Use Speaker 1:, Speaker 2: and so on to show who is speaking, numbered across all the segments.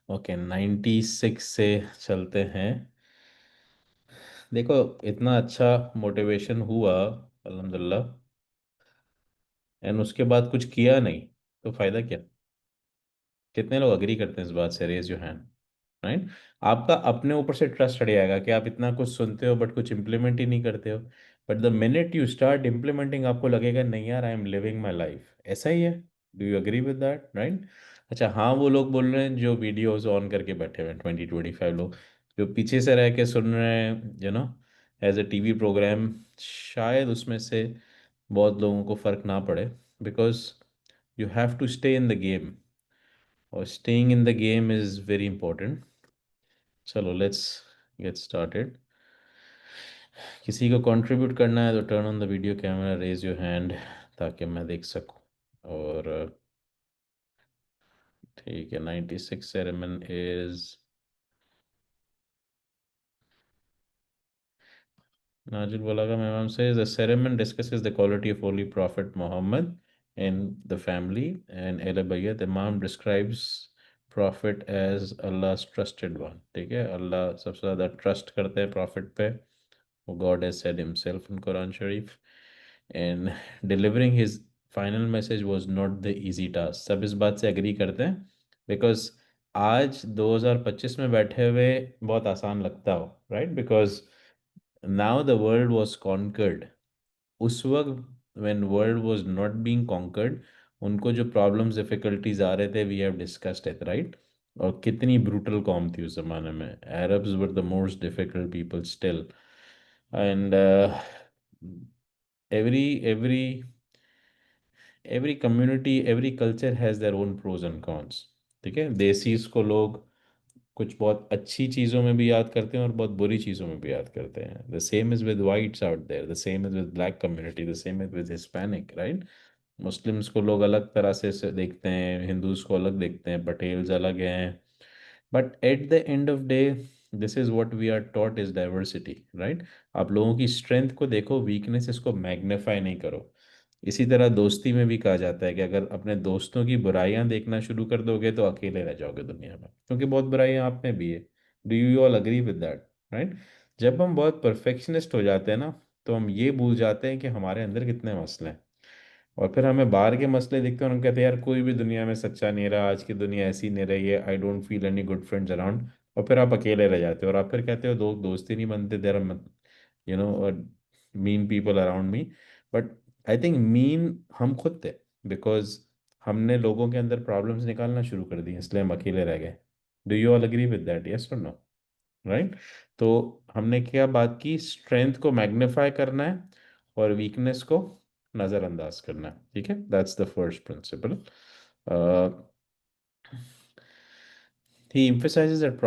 Speaker 1: Okay, 96 से चलते हैं। देखो, इतना अच्छा मोटिवेशन हुआ अल्हम्दुलिल्लाह, एंड उसके बाद कुछ किया नहीं, तो फायदा क्या? कितने लोग अग्री करते हैं इस बात से? Raise your hand. राइट। आपका अपने ऊपर से ट्रस्ट हट जाएगा कि आप इतना कुछ सुनते हो बट कुछ इम्प्लीमेंट ही नहीं करते हो। But the minute you start implementing, आपको लगेगा नहीं यार, I am living my life. ऐसा ही है। Do you agree with that? Right. अच्छा, हाँ, वो लोग बोल रहे हैं जो वीडियोज ऑन करके बैठे हुए हैं, 20-25 लोग जो पीछे से रह के सुन रहे हैं, एज ए टीवी प्रोग्राम, शायद उसमें से बहुत लोगों को फर्क ना पड़े, because you have to stay in the game, और staying in the game is very important. चलो, लेट्स गेट स्टार्टेड। किसी को कंट्रीब्यूट करना है तो turn on the video camera, raise your hand, ताकि मैं देख सकूं। और ठीक है, 96 sermon is Najib Balaga Imam says the sermon discusses the quality of Holy Prophet Muhammad and the family, and Al Bayat Imam describes Prophet as Allah's trusted one. ठीक है, अल्लाह सबसे ज़्यादा ट्रस्ट करते हैं प्रॉफिट पे, वो God has said himself in Quran Sharif, and delivering his final message was not the easy task. सब इस बात से एग्री करते हैं, बिकॉज आज 2025 में बैठे हुए बहुत आसान लगता हो, right? Because now the world was conquered. उस वक्त when world was not being conquered, उनको जो प्रॉब्लम्स डिफिकल्टीज आ रहे थे, we have discussed it, right? और कितनी ब्रूटल कॉम थी उस जमाने में। Arabs were the most difficult people still, and every every community, every culture has their own pros and cons. ठीक है, देसीज को लोग कुछ बहुत अच्छी चीज़ों में भी याद करते हैं और बहुत बुरी चीज़ों में भी याद करते हैं। The same is with whites out there, the same is with black community, the same is with Hispanic, right? Muslims को लोग अलग तरह से देखते हैं, हिंदूज को अलग देखते हैं, पटेल्स अलग हैं। But at the end of day, this is what we are taught is diversity, right? आप लोगों की स्ट्रेंथ को देखो, वीकनेस इसको मैग्नीफाई नहीं करो। इसी तरह दोस्ती में भी कहा जाता है कि अगर अपने दोस्तों की बुराइयां देखना शुरू कर दोगे तो अकेले रह जाओगे दुनिया में, क्योंकि बहुत बुराइयां आप में भी है। Do you all agree with that? Right. जब हम बहुत परफेक्शनिस्ट हो जाते हैं ना, तो हम ये भूल जाते हैं कि हमारे अंदर कितने मसले हैं, और फिर हमें बाहर के मसले दिखते हैं और हम कहते हैं यार, कोई भी दुनिया में सच्चा नहीं रहा, आज की दुनिया ऐसी नहीं रही है, I don't feel any good friends around. और फिर आप अकेले रह जाते हो, और आप फिर कहते हो दोस्ती नहीं बनते, there mean people around me. But I think mean हम खुद थे, बिकॉज हमने लोगों के अंदर प्रॉब्लम्स निकालना शुरू कर दी, इसलिए हम अकेले रह गए। Do you all agree with that? Yes और नो? राइट। तो हमने क्या बात की, स्ट्रेंथ को मैग्नीफाई करना है और वीकनेस को नज़रअंदाज करना है। ठीक है, that's the first principle. He emphasizes that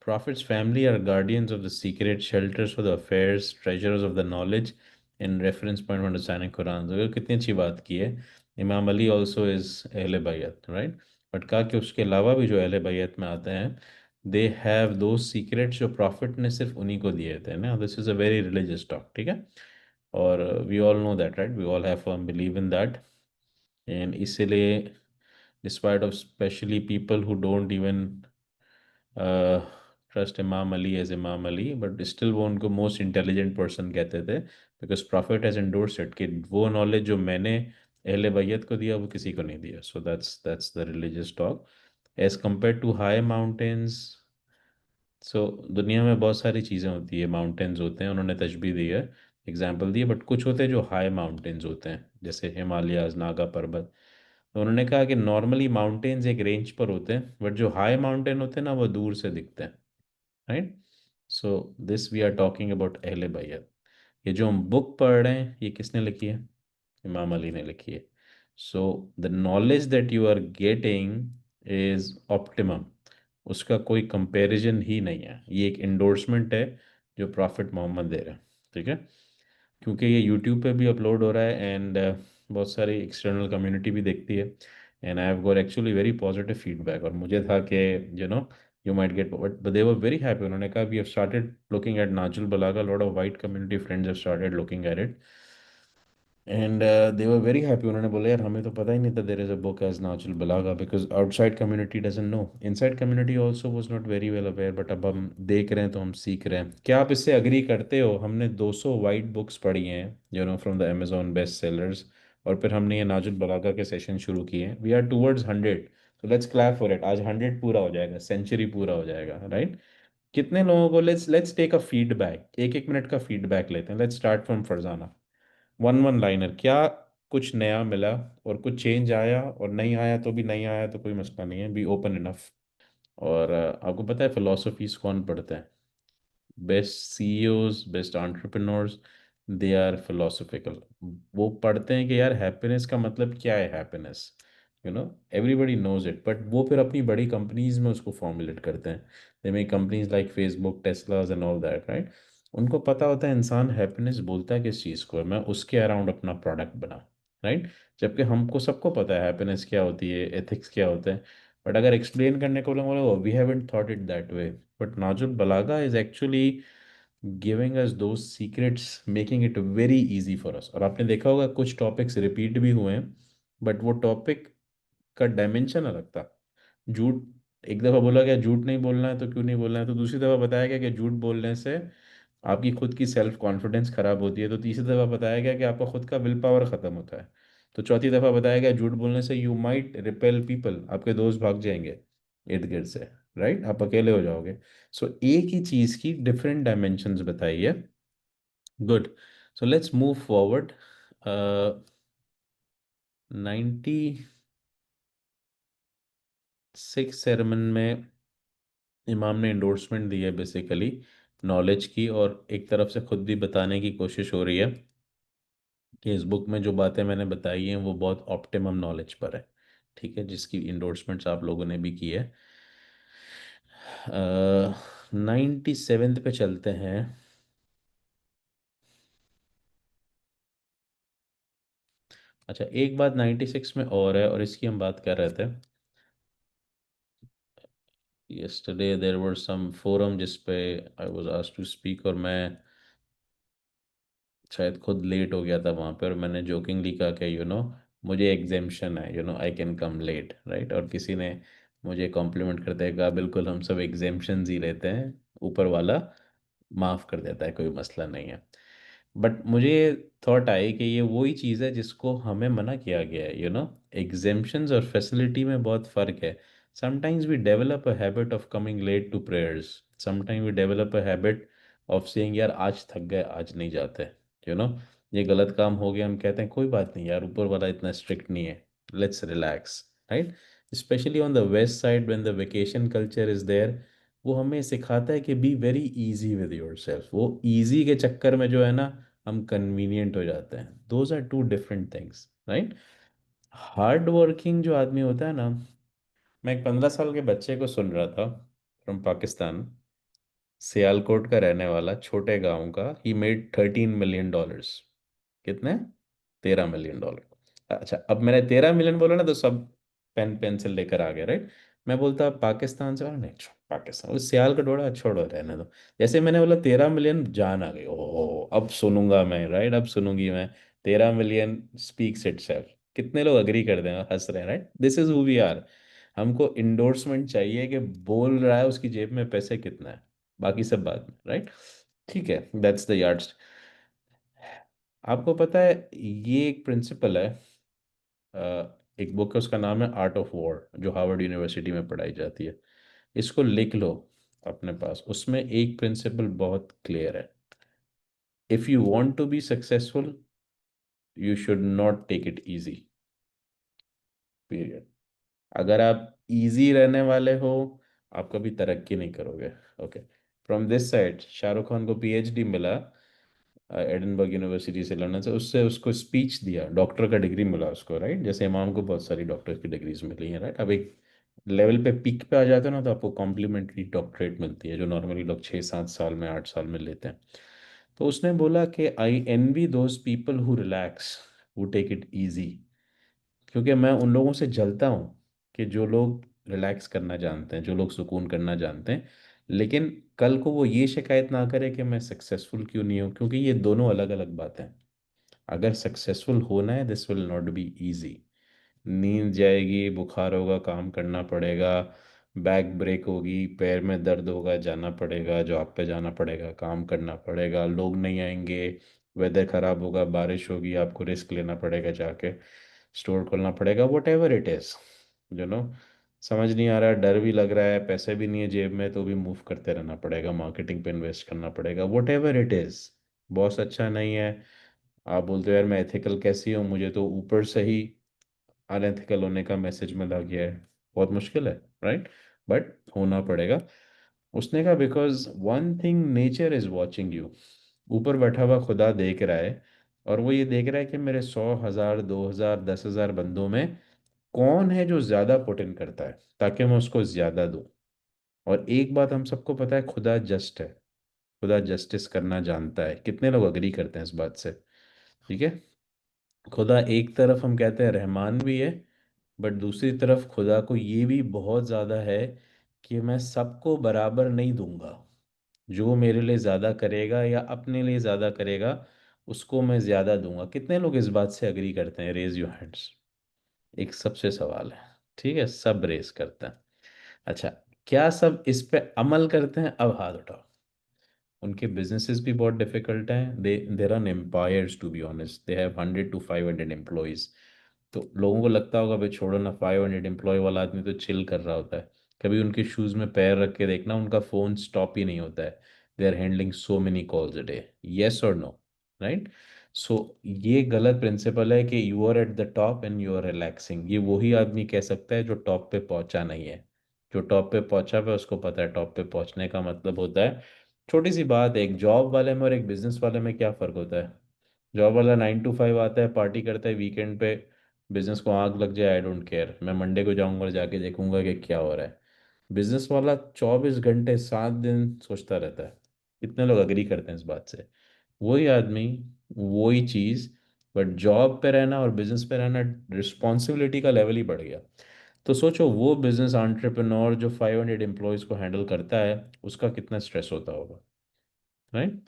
Speaker 1: prophets' family are guardians of the secret, shelters for the affairs, treasurers of the knowledge, in reference point for understanding Quran. तो ये कितनी अच्छी बात की है। इमाम अली ऑल्सो इज अहले बैत, राइट? बट कहा कि उसके अलावा भी जो अहले बैत में आते हैं, दे हैव दो सीक्रेट्स जो प्रॉफिट ने सिर्फ उन्हीं को दिए थे ना। This is a very religious talk, ठीक है? और we all know that, right? We all have firm believe in that, and इसीलिए despite of specially people who don't even trust Imam Ali as इमाम अली, बट स्टिल वो उनको most intelligent person कहते थे, because profit has endorsed it कि वो knowledge जो मैंने अहले बैत को दिया वो किसी को नहीं दिया। So that's the religious talk as compare to high mountains. So दुनिया में बहुत सारी चीज़ें होती है, माउंटेन्स होते हैं, उन्होंने तशबीह दी है, एग्जाम्पल दी है, बट कुछ होते हैं जो हाई माउंटेन्स होते हैं, जैसे हिमालयाज, नागा पर्वत। तो उन्होंने कहा कि नॉर्मली माउंटेन्स एक रेंज पर होते हैं, बट जो हाई माउंटेन होते हैं ना, वो दूर से दिखते हैं, right? So this we are talking about अहले बैत। ये जो हम बुक पढ़ रहे हैं, ये किसने लिखी है? इमाम अली ने लिखी है। So the knowledge that you are getting is optimum, उसका कोई कंपैरिजन ही नहीं है। ये एक इंडोर्समेंट है जो प्रॉफिट मोहम्मद दे रहे हैं, ठीक है? क्योंकि ये यूट्यूब पे भी अपलोड हो रहा है, एंड बहुत सारी एक्सटर्नल कम्युनिटी भी देखती है, and I have got actually very positive feedback. और मुझे था कि you know you might get, but they were very happy. उन्होंने कहा we have started looking at Nahjul Balagha, lot of white community friends have started looking at it, and they were very happy. उन्होंने बोला यार हमें तो पता ही नहीं था there is a book as Nahjul Balagha, because outside community doesn't know, inside community also was not very well aware, but अब हम देख रहे हैं तो हम सीख रहे हैं। क्या आप इससे अग्री करते हो? हमने 200 वाइट बुक्स पढ़ी हैं from the Amazon best sellers, और फिर हमने ये नाजुल बलागा के सेशन शुरू किए हैं। वी आर टूवर्ड्स 100, तो लेट्स क्लैप फॉर इट। आज 100 पूरा हो जाएगा, सेंचुरी पूरा हो जाएगा, राइट? कितने लोगों को, let's let's take a feedback, एक एक मिनट का फीडबैक लेते हैं। Let's start from Farzana. One one liner, क्या कुछ नया मिला, और कुछ चेंज आया, और नहीं आया तो भी नहीं आया तो कोई मसला नहीं है, बी ओपन इनफ। और आपको पता है फिलोसफीज कौन पढ़ते हैं? Best CEOs, best entrepreneurs, they are philosophical. वो पढ़ते हैं कि यार हैप्पीनेस का मतलब क्या है, happiness, you know everybody knows it, but वो फिर अपनी बड़ी कंपनीज में उसको फॉर्मुलेट करते हैं। They make companies like Facebook, Teslas and all that, right? उनको पता होता है इंसान हैप्पीनेस बोलता है किस चीज़ को है, मैं उसके अराउंड अपना प्रोडक्ट बना, राइट? जबकि हमको सबको पता है हैप्पीनेस क्या होती है, एथिक्स क्या होता है, बट अगर एक्सप्लेन करने को बोलो, we haven't thought it that way. But Nahjul Balagha is actually giving us those secrets, making it very easy for us. और आपने देखा होगा कुछ टॉपिक्स रिपीट भी हुए हैं, बट वो टॉपिक का डायमेंशन अलग था। झूठ, एक दफ़ा बोला गया झूठ नहीं बोलना है तो क्यों नहीं बोलना है, तो दूसरी दफ़ा बताया गया कि झूठ बोलने से आपकी खुद की सेल्फ कॉन्फिडेंस खराब होती है, तो तीसरी दफ़ा बताया गया कि आपका खुद का विल पावर ख़त्म होता है, तो चौथी दफ़ा बताया गया झूठ बोलने से यू माइट रिपेल पीपल, आपके दोस्त भाग जाएंगे इर्द गिर्द से, राइट? आप अकेले हो जाओगे। सो एक ही चीज़ की डिफरेंट डायमेंशंस बताई है। Good. So let's move forward. 96 sermon में इमाम ने इंडोर्समेंट दी है बेसिकली नॉलेज की, और एक तरफ से खुद भी बताने की कोशिश हो रही है कि इस बुक में जो बातें मैंने बताई हैं वो बहुत ऑप्टिमम नॉलेज पर है, ठीक है, जिसकी इंडोर्समेंट्स आप लोगों ने भी की है। 97 पे चलते हैं। अच्छा, एक बात 96 में और है, और इसकी हम बात कर रहे थे yesterday, there were some forum जिस पे I was asked to speak, और मैं शायद खुद लेट हो गया था वहाँ पे, और मैंने जोकिंगली कहा कि मुझे एग्जेम्पशन है, I can come late, right? और किसी ने मुझे कॉम्प्लीमेंट करते हुए कहा बिल्कुल हम सब एग्जेम्पशंस ही लेते हैं, ऊपर वाला माफ़ कर देता है, कोई मसला नहीं है। बट मुझे थॉट आई कि ये वही चीज़ है जिसको हमें मना किया गया है, एग्जेम्पशंस और फैसिलिटी में बहुत फ़र्क है। Sometimes we develop a habit of coming late to prayers, sometimes we develop a habit of saying यार आज थक गए, आज नहीं जाते, यू नो ये गलत काम हो गया, हम कहते हैं कोई बात नहीं यार, ऊपर वाला इतना स्ट्रिक्ट नहीं है, let's relax, right? Specially on the west side when the vacation culture is there, वो हमें सिखाता है कि be very easy with yourself. वो इजी के चक्कर में जो है ना, हम कन्वीनियंट हो जाते हैं। Those are two different things, right? Hard working जो आदमी होता है ना, मैं एक 15 साल के बच्चे को सुन रहा था, फ्रॉम पाकिस्तान, सियालकोट का रहने वाला, छोटे गांव का, ही मेड $13 million। कितने? $13 million। अच्छा, अब मैंने 13 मिलियन बोला ना तो सब पेन पेंसिल लेकर आ गए, राइट? मैं बोलता पाकिस्तान से, नहीं पाकिस्तान, उस सियाल का डोड़ा छोड़ो, रहने दो। जैसे मैंने बोला 13 मिलियन, जान आ गई, ओहो अब सुनूंगा मैं, राइट? अब सुनूंगी मैं। 13 मिलियन स्पीक्स इटसेल्फ। कितने लोग अग्री कर दें और हंस रहे हैं, right? This is who we are. हमको इंडोर्समेंट चाहिए कि बोल रहा है उसकी जेब में पैसे कितना है, बाकी सब बाद में, राइट? ठीक है, दैट्स द यार्ड। आपको पता है ये एक प्रिंसिपल है, एक बुक है उसका नाम है आर्ट ऑफ वॉर, जो हार्वर्ड यूनिवर्सिटी में पढ़ाई जाती है। इसको लिख लो अपने पास, उसमें एक प्रिंसिपल बहुत क्लियर है। If you want to be successful, you should not take it easy, period. अगर आप इजी रहने वाले हो, आप कभी तरक्की नहीं करोगे। Okay, from this side Shahrukh Khan को पीएचडी मिला एडिनबर्ग यूनिवर्सिटी से, लंदन से, उससे उसको स्पीच दिया, डॉक्टर का डिग्री मिला उसको, राइट? जैसे इमाम को बहुत सारी डॉक्टर की डिग्रीज मिली हैं, राइट? अब एक लेवल पे पीक पे आ जाते हो ना, तो आपको कॉम्प्लीमेंट्री डॉक्टरेट मिलती है, जो नॉर्मली लोग 6-7 साल में, 8 साल में लेते हैं। तो उसने बोला कि I envy those people who relax, who take it easy, क्योंकि मैं उन लोगों से जलता हूँ कि जो लोग रिलैक्स करना जानते हैं, जो लोग सुकून करना जानते हैं, लेकिन कल को वो ये शिकायत ना करे कि मैं सक्सेसफुल क्यों नहीं हूँ, क्योंकि ये दोनों अलग अलग बातें हैं। अगर सक्सेसफुल होना है, this will not be easy. नींद जाएगी, बुखार होगा, काम करना पड़ेगा, बैक ब्रेक होगी, पैर में दर्द होगा, जाना पड़ेगा, जॉब पे जाना पड़ेगा, काम करना पड़ेगा, लोग नहीं आएंगे, वेदर खराब होगा, बारिश होगी, आपको रिस्क लेना पड़ेगा, जाके स्टोर खोलना पड़ेगा, what ever it is, you know. समझ नहीं आ रहा है, डर भी लग रहा है, पैसे भी नहीं है जेब में, तो भी मूव करते रहना पड़ेगा, मार्केटिंग पे इन्वेस्ट करना पड़ेगा, what ever it is. Boss अच्छा नहीं है, आप बोलते हो यार मैं एथिकल कैसी हूँ, मुझे तो ऊपर से ही अनएथिकल होने का मैसेज मिला गया है, बहुत मुश्किल है, राइट? बट होना पड़ेगा। उसने कहा because one thing nature is watching you. ऊपर बैठा हुआ खुदा देख रहा है, और वो ये देख रहा है कि मेरे 100,000, 2,000, 10,000 बंदों में कौन है जो ज्यादा पुट इन करता है, ताकि मैं उसको ज्यादा दूं। और एक बात हम सबको पता है, खुदा जस्ट है, खुदा जस्टिस करना जानता है। कितने लोग अग्री करते हैं इस बात से? ठीक है। खुदा एक तरफ हम कहते हैं रहमान भी है, बट दूसरी तरफ खुदा को ये भी बहुत ज़्यादा है कि मैं सबको बराबर नहीं दूंगा। जो मेरे लिए ज़्यादा करेगा या अपने लिए ज़्यादा करेगा, उसको मैं ज़्यादा दूंगा। कितने लोग इस बात से अग्री करते हैं? Raise your hands. एक सबसे सवाल है, ठीक है, सब रेस करते हैं। अच्छा, क्या सब इस पे अमल करते हैं? अब हाथ उठाओ। उनके बिजनेसेस भी बहुत डिफिकल्ट हैं, they there are empires, to be honest, they have 100 to 500 employees. तो लोगों को लगता होगा भाई छोड़ो ना, 500 एम्प्लॉय वाला आदमी तो चिल कर रहा होता है। कभी उनके शूज़ में पैर रख के देखना, उनका फ़ोन स्टॉप ही नहीं होता है। They are handling so many calls a day. Yes और नो? राइट। सो ये गलत प्रिंसिपल है कि you are at the top and you are relaxing. ये वही आदमी कह सकता है जो टॉप पे पहुंचा नहीं है। जो टॉप पे पहुंचा है उसको पता है टॉप पे पहुंचने का मतलब होता है। छोटी सी बात है, एक जॉब वाले में और एक बिजनेस वाले में क्या फ़र्क होता है? जॉब वाला 9 to 5 आता है, पार्टी करता है वीकेंड पे। बिजनेस को आग लग जाए, आई डोंट केयर, मैं मंडे को जाऊंगा और जाके देखूंगा कि क्या हो रहा है। बिजनेस वाला 24 घंटे 7 दिन सोचता रहता है। कितने लोग अग्री करते हैं इस बात से? वही आदमी, वही चीज़, बट जॉब पे रहना और बिजनेस पे रहना, रिस्पॉन्सिबिलिटी का लेवल ही बढ़ गया। तो सोचो वो बिजनेस एंटरप्रेन्योर जो 500 एम्प्लॉयज़ को हैंडल करता है, उसका कितना स्ट्रेस होता होगा, राइट?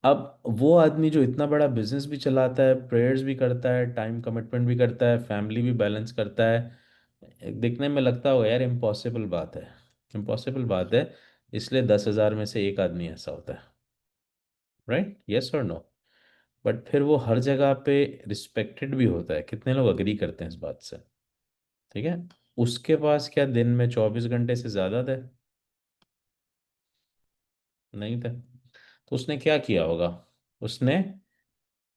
Speaker 1: अब वो आदमी जो इतना बड़ा बिजनेस भी चलाता है, प्रेयर्स भी करता है, टाइम कमिटमेंट भी करता है, फैमिली भी बैलेंस करता है, दिखने में लगता हो यार इम्पॉसिबल बात है, इम्पॉसिबल बात है। इसलिए 10,000 में से एक आदमी ऐसा होता है, राइट? यस और नो? बट फिर वो हर जगह पे रिस्पेक्टेड भी होता है। कितने लोग अग्री करते हैं इस बात से? ठीक है। उसके पास क्या दिन में 24 घंटे से ज़्यादा थे? नहीं थे। तो उसने क्या किया होगा? उसने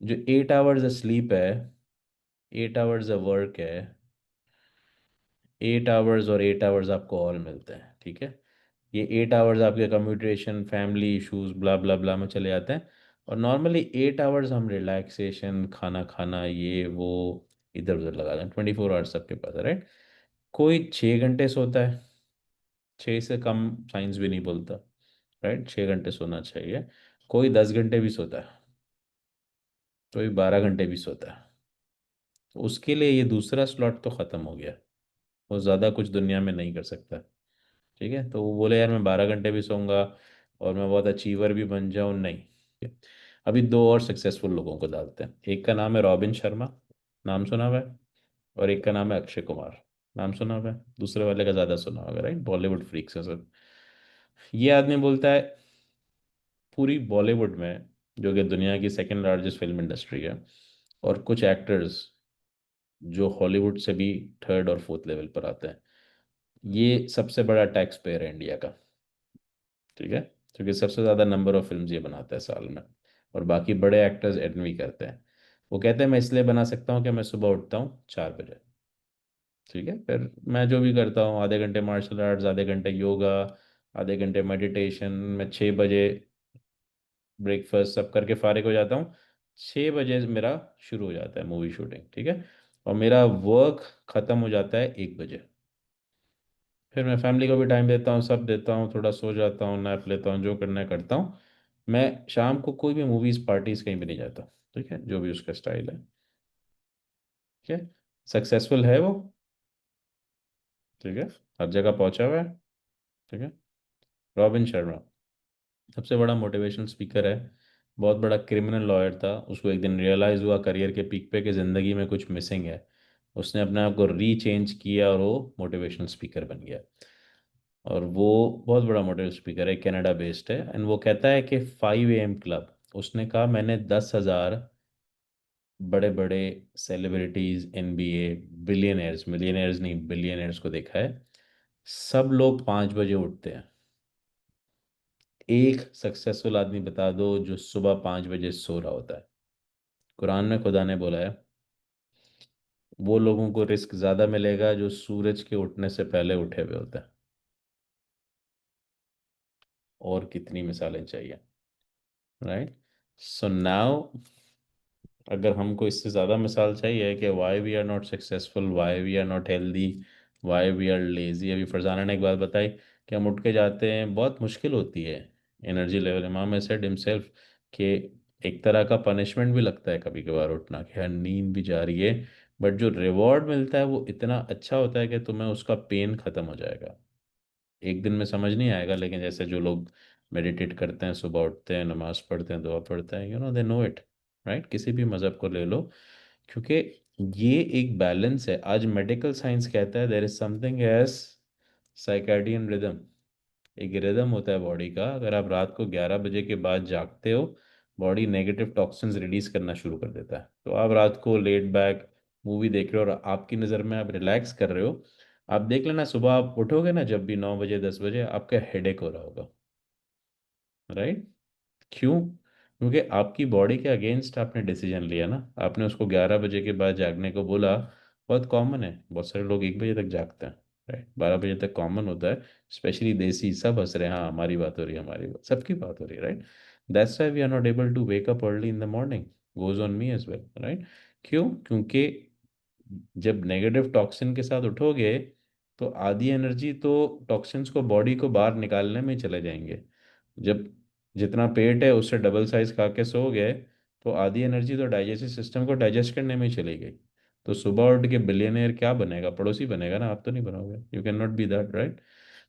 Speaker 1: जो 8 आवर्स स्लीप है, 8 आवर्स वर्क है, 8 आवर्स और 8 आवर्स आपको और मिलते हैं, ठीक है। ये 8 आवर्स आपके कम्यूटेशन, फैमिली इश्यूज, ब्ला ब्ला ब्ला में चले जाते हैं। और नॉर्मली 8 आवर्स हम रिलैक्सेशन, खाना खाना, ये वो इधर उधर लगा दें। 24 आवर्स सबके पास है, राइट? कोई 6 घंटे सोता है, 6 से कम साइंस भी नहीं बोलता, राइट? 6 घंटे सोना चाहिए। कोई 10 घंटे भी सोता है, कोई 12 घंटे भी सोता है। तो उसके लिए ये दूसरा स्लॉट तो ख़त्म हो गया। वो ज़्यादा कुछ दुनिया में नहीं कर सकता। ठीक है, तो वो बोले यार मैं 12 घंटे भी सोऊंगा और मैं बहुत अचीवर भी बन जाऊं, नहीं। ठीक है? अभी दो और सक्सेसफुल लोगों को डालते हैं। एक का नाम है रॉबिन शर्मा, नाम सुना हुआ है? और एक का नाम है अक्षय कुमार, नाम सुना हुआ है? दूसरे वाले का ज़्यादा सुना होगा, राइट? बॉलीवुड फ्रीक्स है सब। ये आदमी बोलता है पूरी बॉलीवुड में, जो कि दुनिया की सेकंड लार्जेस्ट फिल्म इंडस्ट्री है, और कुछ एक्टर्स जो हॉलीवुड से भी थर्ड और फोर्थ लेवल पर आते हैं, ये सबसे बड़ा टैक्स पेयर है इंडिया का। ठीक है, क्योंकि सबसे ज़्यादा नंबर ऑफ फिल्म्स ये बनाता है साल में, और बाकी बड़े एक्टर्स एडमी करते हैं। वो कहते हैं मैं इसलिए बना सकता हूँ कि मैं सुबह उठता हूँ 4 बजे। ठीक है, फिर मैं जो भी करता हूँ, आधे घंटे मार्शल आर्ट्स, आधे घंटे योगा, आधे घंटे मेडिटेशन, मैं 6 बजे ब्रेकफास्ट सब करके फारिग हो जाता हूँ। 6 बजे मेरा शुरू हो जाता है मूवी शूटिंग, ठीक है। और मेरा वर्क ख़त्म हो जाता है 1 बजे। फिर मैं फैमिली को भी टाइम देता हूँ, सब देता हूँ, थोड़ा सो जाता हूँ, नैप लेता हूँ, जो करना है करता हूँ। मैं शाम को कोई भी मूवीज़ पार्टीज कहीं भी नहीं जाता। ठीक है, जो भी उसका स्टाइल है। ठीक है, सक्सेसफुल है वो। ठीक है, हर जगह पहुंचा हुआ है। ठीक है। रॉबिन शर्मा सबसे बड़ा मोटिवेशनल स्पीकर है। बहुत बड़ा क्रिमिनल लॉयर था, उसको एक दिन रियलाइज़ हुआ करियर के पीक पे कि ज़िंदगी में कुछ मिसिंग है। उसने अपने आप को रीचेंज किया और वो मोटिवेशनल स्पीकर बन गया। और वो बहुत बड़ा मोटिवेशनल स्पीकर है, कनाडा बेस्ड है, एंड वो कहता है कि 5 AM क्लब, उसने कहा मैंने 10,000 बड़े बड़े सेलिब्रिटीज, NBA, बिलियनर्स, मिलियनर्स नहीं बिलियनर्स को देखा है। सब लोग 5 बजे उठते हैं। एक सक्सेसफुल आदमी बता दो जो सुबह 5 बजे सो रहा होता है। कुरान में खुदा ने बोला है वो लोगों को रिस्क ज़्यादा मिलेगा जो सूरज के उठने से पहले उठे हुए होते हैं। और कितनी मिसालें चाहिए, राइट? सो नाउ, अगर हमको इससे ज़्यादा मिसाल चाहिए कि why we are not successful, why we are not healthy, why we are lazy, अभी फरजाना ने एक बात बताई कि हम उठ के जाते हैं, बहुत मुश्किल होती है। एनर्जी लेवल, इमाम सेड हिमसेल्फ कि एक तरह का पनिशमेंट भी लगता है कभी कभार उठना, कि यार नींद भी जा रही है, बट जो रिवॉर्ड मिलता है वो इतना अच्छा होता है कि तुम्हें उसका पेन ख़त्म हो जाएगा। एक दिन में समझ नहीं आएगा, लेकिन जैसे जो लोग मेडिटेट करते हैं, सुबह उठते हैं, नमाज पढ़ते हैं, दुआ पढ़ते हैं, दे नो इट, राइट? किसी भी मज़हब को ले लो, क्योंकि ये एक बैलेंस है। आज मेडिकल साइंस कहता है there is something as circadian rhythm. एक रिदम होता है बॉडी का, अगर आप रात को 11 बजे के बाद जागते हो, बॉडी नेगेटिव टॉक्सिन्स रिलीज करना शुरू कर देता है। तो आप रात को लेट बैक मूवी देख रहे हो और आपकी नज़र में आप रिलैक्स कर रहे हो, आप देख लेना सुबह आप उठोगे ना, जब भी 9 बजे 10 बजे, आपका हेडेक हो रहा होगा, राइट? क्यों? क्योंकि आपकी बॉडी के अगेंस्ट आपने डिसीजन लिया ना, आपने उसको 11 बजे के बाद जागने को बोला। बहुत कॉमन है, बहुत सारे लोग 1 बजे तक जागते हैं, राइट? 12 बजे तक कॉमन होता है। स्पेशली देसी, सब हंस रहे हैं, हाँ हमारी बात हो रही है, हमारी बात, सबकी बात हो रही है, right? That's why we are not able to wake up early in the morning, goes on me as well, right? क्यों? क्योंकि जब नेगेटिव टॉक्सिन के साथ उठोगे तो आधी एनर्जी तो टॉक्सिन्स को बॉडी को बाहर निकालने में ही चले जाएंगे। जब जितना पेट है उससे डबल साइज खा के सो गए, तो आधी एनर्जी तो डाइजेस्टिव सिस्टम को डाइजेस्ट करने में ही चली गई। तो सुबह उठ के बिलियनियर क्या बनेगा? पड़ोसी बनेगा ना, आप तो नहीं बनोगे। You can not be that, right?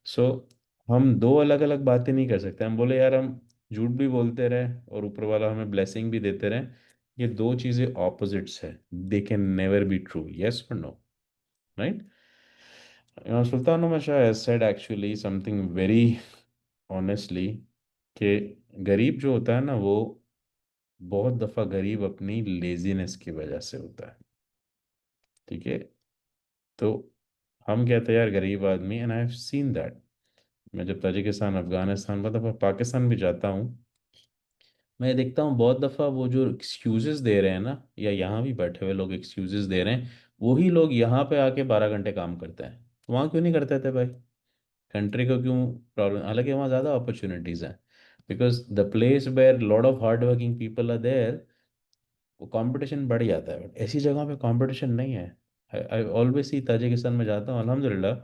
Speaker 1: So हम दो अलग अलग बातें नहीं कर सकते। हम बोले यार हम झूठ भी बोलते रहे और ऊपर वाला हमें ब्लेसिंग भी देते रहे, ये दो चीजें ऑपोजिट्स है। They can never be true, yes और no, right? Sultan Umar Shah has said actually something very honestly कि गरीब जो होता है ना, वो बहुत दफ़ा गरीब अपनी लेजीनेस की वजह से होता है, ठीक है? तो हम कहते हैं यार गरीब आदमी, and I have seen that. मैं जब ताजिकिस्तान, अफगानिस्तान, मतलब पाकिस्तान भी जाता हूँ, मैं देखता हूँ बहुत दफ़ा वो जो एक्सक्यूजेस दे रहे हैं ना, या यहाँ भी बैठे हुए लोग एक्सक्यूजेस दे रहे हैं, वही लोग यहाँ पे आके 12 घंटे काम करते हैं। तो वहाँ क्यों नहीं करते थे भाई? कंट्री को क्यों प्रॉब्लम? हालांकि वहाँ ज़्यादा अपॉर्चुनिटीज़ हैं, because the place where lot of hard working people are there, वो कंपटीशन बढ़ जाता है। बट ऐसी जगह पे कंपटीशन नहीं है। आई ऑलवेज सी, ताजिकिस्तान में जाता हूँ अल्हम्दुलिल्लाह,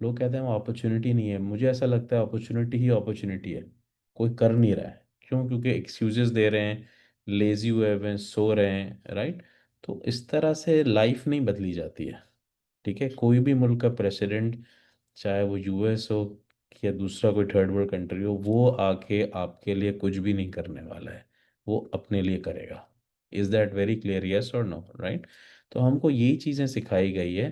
Speaker 1: लोग कहते हैं वहाँ अपॉर्चुनिटी नहीं है, मुझे ऐसा लगता है अपॉर्चुनिटी ही अपॉर्चुनिटी है। कोई कर नहीं रहा है, क्यों? क्योंकि एक्सक्यूजेस दे रहे हैं, लेजी हुए हुए हैं, सो रहे हैं, राइट? तो इस तरह से लाइफ नहीं बदली जाती है, ठीक है? कोई भी मुल्क का प्रेसिडेंट, चाहे वो US हो या दूसरा कोई थर्ड वर्ल्ड कंट्री हो, वो आके आपके लिए कुछ भी नहीं करने वाला है, वो अपने लिए करेगा। Is that very clear, yes और नो, राइट? तो हमको यही चीज़ें सिखाई गई है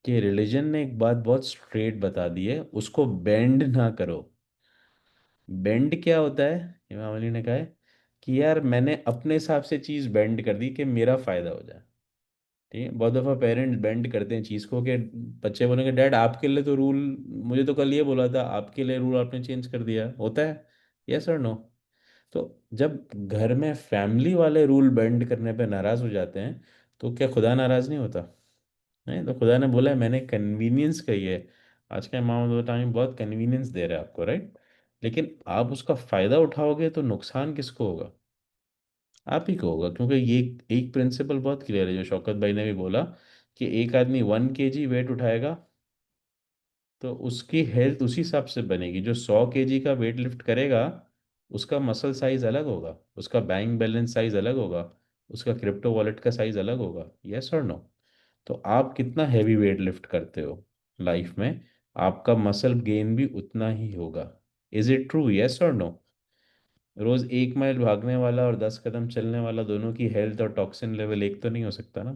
Speaker 1: कि रिलीजन ने एक बात बहुत स्ट्रेट बता दी है, उसको बेंड ना करो। बेंड क्या होता है? इमाम अली ने कहा है कि यार मैंने अपने हिसाब से चीज़ बेंड कर दी कि मेरा फायदा हो जाए, ठीक है? बहुत दफ़ा पेरेंट्स बेंड करते हैं चीज़ को कि बच्चे बोलेंगे डैड आपके लिए तो रूल, मुझे तो कल ये बोला था, आपके लिए रूल आपने चेंज कर दिया, होता है, यस और नो? तो जब घर में फैमिली वाले रूल बेंड करने पे नाराज़ हो जाते हैं, तो क्या खुदा नाराज़ नहीं होता? नहीं, तो खुदा ने बोला है मैंने कन्वीनियंस कही है। आज के मामले टाइम बहुत कन्वीनियंस दे रहा है आपको, राइट? लेकिन आप उसका फ़ायदा उठाओगे तो नुकसान किसको होगा? आप ही को होगा, क्योंकि ये एक प्रिंसिपल बहुत क्लियर है जो शौकत भाई ने भी बोला, कि एक आदमी 1 kg वेट उठाएगा तो उसकी हेल्थ उसी हिसाब से बनेगी। जो 100 kg का वेट लिफ्ट करेगा, उसका मसल साइज अलग होगा, उसका बैंक बैलेंस साइज अलग होगा, उसका क्रिप्टो वॉलेट का साइज अलग होगा, यस और नो? तो आप कितना हैवी वेट लिफ्ट करते हो लाइफ में, आपका मसल गेन भी उतना ही होगा। इज इट ट्रू, यस और नो? रोज 1 माइल भागने वाला और 10 कदम चलने वाला, दोनों की हेल्थ और टॉक्सिन लेवल एक तो नहीं हो सकता ना,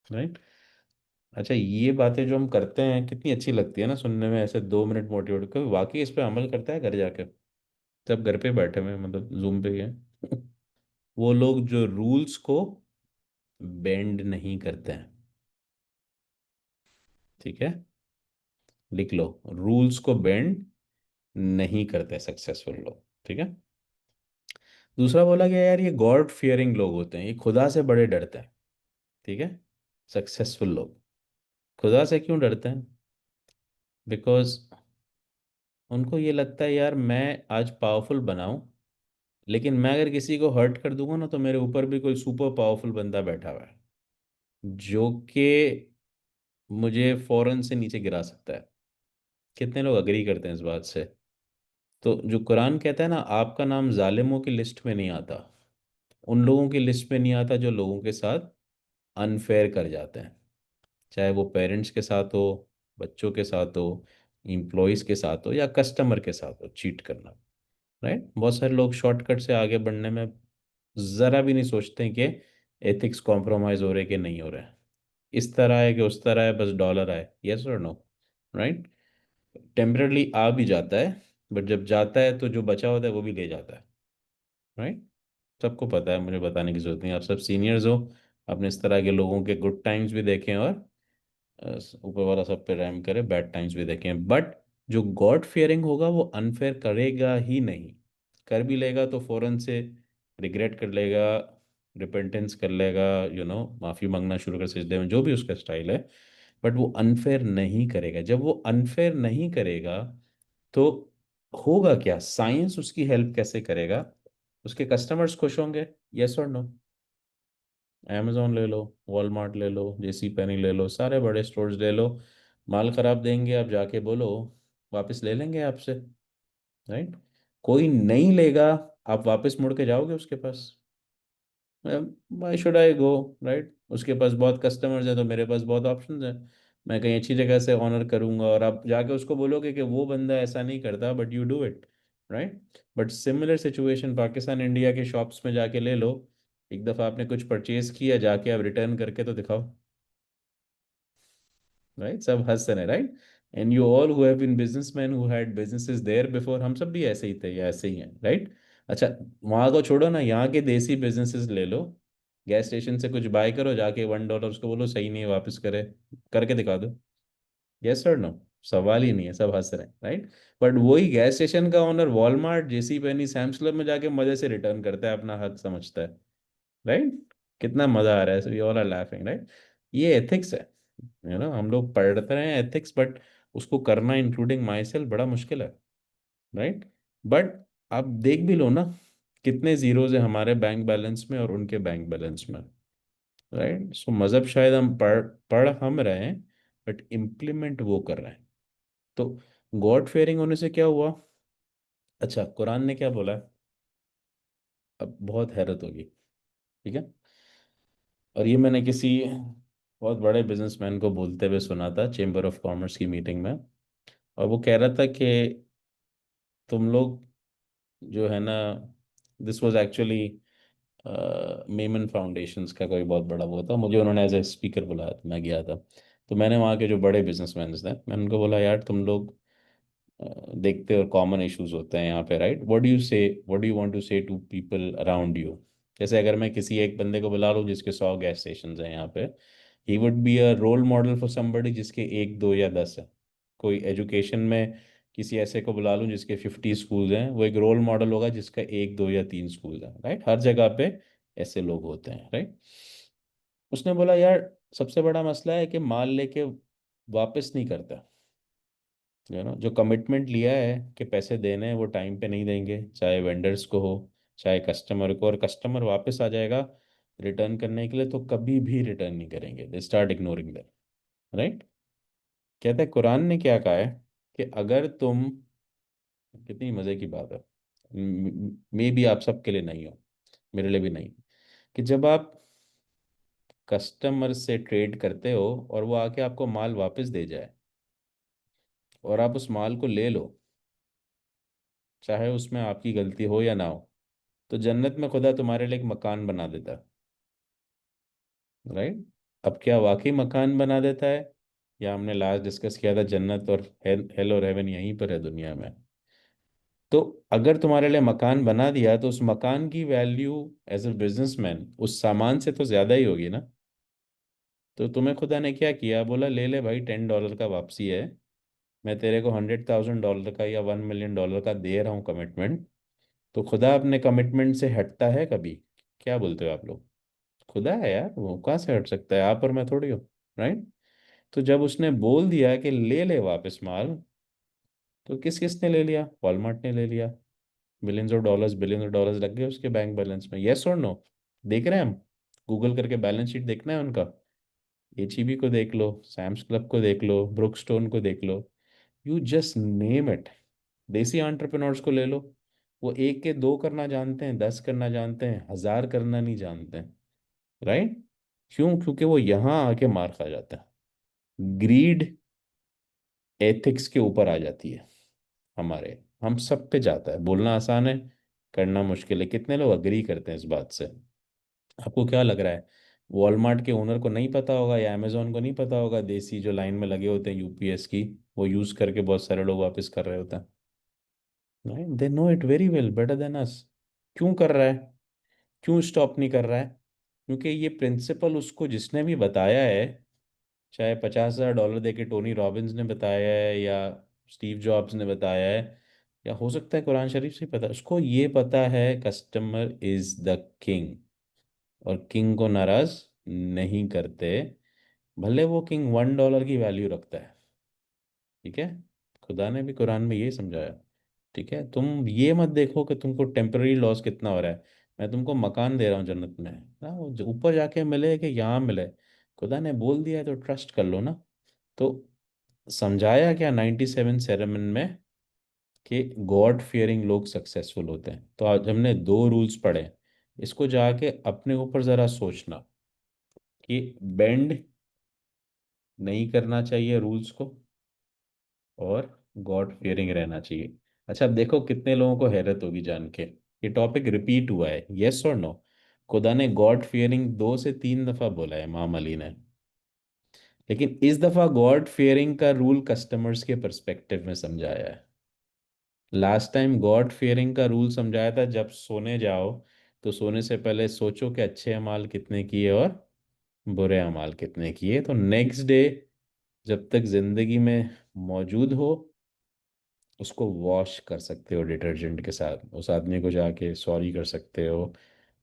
Speaker 1: राइट? अच्छा, ये बातें जो हम करते हैं कितनी अच्छी लगती है ना सुनने में, ऐसे 2 मिनट मोटिवेट कर, वाकई इस पे अमल करता है घर जाके? सब घर पे बैठे हुए हैं, मतलब जूम पे ही है। वो लोग जो रूल्स को बेंड नहीं करते हैं, ठीक है, लिख लो, रूल्स को बेंड नहीं करते सक्सेसफुल लोग, ठीक है। दूसरा बोला गया यार, ये गॉड फियरिंग लोग होते हैं, ये खुदा से बड़े डरते हैं, ठीक है। सक्सेसफुल लोग खुदा से क्यों डरते हैं? बिकॉज उनको ये लगता है यार मैं आज पावरफुल बनाऊं, लेकिन मैं अगर किसी को हर्ट कर दूंगा ना, तो मेरे ऊपर भी कोई सुपर पावरफुल बंदा बैठा हुआ है जो कि मुझे फौरन से नीचे गिरा सकता है। कितने लोग अग्री करते हैं इस बात से? तो जो कुरान कहता है ना, आपका नाम जालिमों की लिस्ट में नहीं आता, उन लोगों की लिस्ट में नहीं आता जो लोगों के साथ अनफेयर कर जाते हैं, चाहे वो पेरेंट्स के साथ हो, बच्चों के साथ हो, एम्प्लॉयज़ के साथ हो, या कस्टमर के साथ हो, चीट करना, राइट? बहुत सारे लोग शॉर्टकट से आगे बढ़ने में ज़रा भी नहीं सोचते हैं कि एथिक्स कॉम्प्रोमाइज़ हो रहे कि नहीं हो रहे हैं, इस तरह है कि उस तरह है, बस डॉलर आए, यस और नो, राइट? टेम्परली आ भी जाता है, बट जब जाता है तो जो बचा होता है वो भी ले जाता है, राइट? सबको पता है, मुझे बताने की जरूरत नहीं, आप सब सीनियर्स हो, आपने इस तरह के लोगों के गुड टाइम्स भी देखे हैं, और ऊपर वाला सब पे रहम करे, बैड टाइम्स भी देखे हैं। बट जो गॉड फियरिंग होगा वो अनफेयर करेगा ही नहीं, कर भी लेगा तो फौरन से रिग्रेट कर लेगा, रिपेंटेंस कर लेगा, माफ़ी मांगना शुरू कर सजदे में, जो भी उसका स्टाइल है, बट वो अनफेयर नहीं करेगा। जब वो अनफेयर नहीं करेगा तो होगा क्या, साइंस उसकी हेल्प कैसे करेगा? उसके कस्टमर्स खुश होंगे, यस और नो? अमेजोन ले लो, वॉलमार्ट ले लो, जेसी पेनी ले लो, सारे बड़े स्टोर्स ले लो, माल खराब देंगे, आप जाके बोलो, वापस ले लेंगे आपसे, राइट? कोई नहीं लेगा, आप वापस मुड़ के जाओगे उसके पास? Why should I go, right? उसके पास बहुत कस्टमर्स हैं तो मेरे पास बहुत ऑप्शंस हैं, मैं कहीं अच्छी जगह से ऑनर करूंगा, और आप जाके उसको बोलोगे कि वो बंदा ऐसा नहीं करता, but you do it, right? But similar situation Pakistan India के शॉप्स में जाके ले लो, एक दफ़ा आपने कुछ परचेज किया, जाके आप रिटर्न करके तो दिखाओ, राइट? सब हंस रहे हैं, right? And you all who have been businessman who had businesses there before, हम सब भी ऐसे ही थे या ऐसे ही हैं, राइट? अच्छा, वहां को छोड़ो ना, यहाँ के देसी बिजनेसेस ले लो, गैस स्टेशन से कुछ बाय करो, जाके $1 उसको बोलो सही नहीं है, वापस करे, करके दिखा दो, यस और नो? सवाल ही नहीं है, सब हंस रहे हैं, राइट? बट वही गैस स्टेशन का ओनर वॉलमार्ट, जेसी पेनी, सैम्स क्लब में जाके मजे से रिटर्न करता है, अपना हक समझता है, राइट? कितना मजा आ रहा है, we all are laughing, right? ये एथिक्स है, हम लोग पढ़ते रहे एथिक्स, बट उसको करना इंक्लूडिंग माई सेल्फ बड़ा मुश्किल है, राइट? बट आप देख भी लो ना, कितने जीरोज है हमारे बैंक बैलेंस में और उनके बैंक बैलेंस में, राइट? सो मजहब शायद हम पढ़ पढ़ हम रहे हैं, बट इम्प्लीमेंट वो कर रहे हैं। तो गॉड फेयरिंग होने से क्या हुआ? अच्छा, कुरान ने क्या बोला है? अब बहुत हैरत होगी, ठीक है। और ये मैंने किसी बहुत बड़े बिजनेसमैन को बोलते हुए सुना था चेंबर ऑफ कॉमर्स की मीटिंग में, और वो कह रहा था कि तुम लोग जो है ना, this was actually Memon foundations का कोई बहुत बड़ा वो था, मुझे उन्होंने एज ए स्पीकर बुलाया था, मैं गया था। तो मैंने वहाँ के जो बड़े बिजनेसमैन थे, मैंने उनको बोला यार तुम लोग देखते हो कॉमन इश्यूज होते हैं यहाँ पे, right? What do you want to say to people around you? जैसे अगर मैं किसी एक बंदे को बुला लूँ जिसके 100 गैस स्टेशन हैं यहाँ पे, he would be a role model for somebody जिसके एक दो या 10 है। कोई एजुकेशन में किसी ऐसे को बुला लूँ जिसके 50 स्कूल्स हैं, वो एक रोल मॉडल होगा जिसका एक दो या 3 स्कूल हैं, राइट? हर जगह पे ऐसे लोग होते हैं, राइट? उसने बोला यार सबसे बड़ा मसला है कि माल लेके वापस नहीं करता, जो कमिटमेंट लिया है कि पैसे देने हैं वो टाइम पे नहीं देंगे, चाहे वेंडर्स को हो, चाहे कस्टमर को, और कस्टमर वापस आ जाएगा रिटर्न करने के लिए तो कभी भी रिटर्न नहीं करेंगे, they start ignoring that, right? कहते हैं कुरान ने क्या कहा है कि अगर तुम, कितनी मज़े की बात है, मे भी आप सबके लिए नहीं हो, मेरे लिए भी नहीं, कि जब आप कस्टमर से ट्रेड करते हो और वो आके आपको माल वापस दे जाए और आप उस माल को ले लो, चाहे उसमें आपकी गलती हो या ना हो। तो जन्नत में खुदा तुम्हारे लिए एक मकान बना देता है, राइट? अब क्या वाकई मकान बना देता है, या हमने लास्ट डिस्कस किया था जन्नत और हेल और हेवन यहीं पर है दुनिया में। तो अगर तुम्हारे लिए मकान बना दिया तो उस मकान की वैल्यू एज ए बिजनेसमैन उस सामान से तो ज्यादा ही होगी ना। तो तुम्हें खुदा ने क्या किया, बोला ले ले भाई, $10 का वापसी है, मैं तेरे को $100,000 का या $1 million का दे रहा हूँ कमिटमेंट। तो खुदा अपने कमिटमेंट से हटता है कभी? क्या बोलते हो आप लोग? खुदा है यार, वो कहाँ से हट सकता है, आप और मैं थोड़ी हो, राइट? तो जब उसने बोल दिया कि ले ले वापस माल, तो किस किसने ले लिया? वॉलमार्ट ने ले लिया। बिलियंस ऑफ डॉलर्स लग गए उसके बैंक बैलेंस में, यस और नो? देख रहे हैं हम? गूगल करके बैलेंस शीट देखना है उनका। एचईबी को देख लो, सैम्स क्लब को देख लो, ब्रुक स्टोन को देख लो, यू जस्ट नेम इट। देसी एंटरप्रेन्योर्स को ले लो, वो एक के दो करना जानते हैं, 10 करना जानते हैं, 1000 करना नहीं जानते हैं, राइट? क्यों? क्योंकि वो यहाँ आके मार खा जाता है। ग्रीड एथिक्स के ऊपर आ जाती है हमारे, हम सब पे जाता है। बोलना आसान है, करना मुश्किल है। कितने लोग अग्री करते हैं इस बात से? आपको क्या लग रहा है, वॉलमार्ट के ओनर को नहीं पता होगा या अमेजोन को नहीं पता होगा, देसी जो लाइन में लगे होते हैं यूपीएस की, वो यूज करके बहुत सारे लोग वापस कर रहे होते हैं? They know it very well, better than us. क्यों कर रहा है? क्यों स्टॉप नहीं कर रहा है? क्योंकि ये प्रिंसिपल उसको जिसने भी बताया है, चाहे $50,000 दे के टोनी रॉबिन्स ने बताया है, या स्टीव जॉब्स ने बताया है, या हो सकता है कुरान शरीफ से ही पता, उसको ये पता है कस्टमर इज द किंग, और किंग को नाराज नहीं करते, भले वो किंग $1 की वैल्यू रखता है। ठीक है? खुदा ने भी कुरान में ये समझाया। ठीक है, तुम ये मत देखो कि तुमको टेम्पररी लॉस कितना हो रहा है, मैं तुमको मकान दे रहा हूँ जन्नत में ना, वो जो ऊपर जाके मिले कि यहाँ मिले, खुदा ने बोल दिया है तो ट्रस्ट कर लो ना। तो समझाया क्या 97 सेरेमन में, कि गॉड फियरिंग लोग सक्सेसफुल होते हैं। तो आज हमने दो रूल्स पढ़े, इसको जाके अपने ऊपर ज़रा सोचना कि बेंड नहीं करना चाहिए रूल्स को, और गॉड फियरिंग रहना चाहिए। अच्छा, अब देखो कितने लोगों को हैरत होगी जान के, ये टॉपिक रिपीट हुआ है, यस और नो? खुदा ने गॉड फियरिंग 2 से 3 दफा बोला है इमाम अली ने, लेकिन इस दफा गॉड फियरिंग का रूल कस्टमर्स के पर्सपेक्टिव में समझाया है। लास्ट टाइम गॉड फियरिंग का रूल समझाया था, जब सोने जाओ तो सोने से पहले सोचो कि अच्छे अमाल कितने किए और बुरे अमाल कितने किए, तो नेक्स्ट डे जब तक जिंदगी में मौजूद हो उसको वॉश कर सकते हो डिटर्जेंट के साथ, उस आदमी को जाके सॉरी कर सकते हो,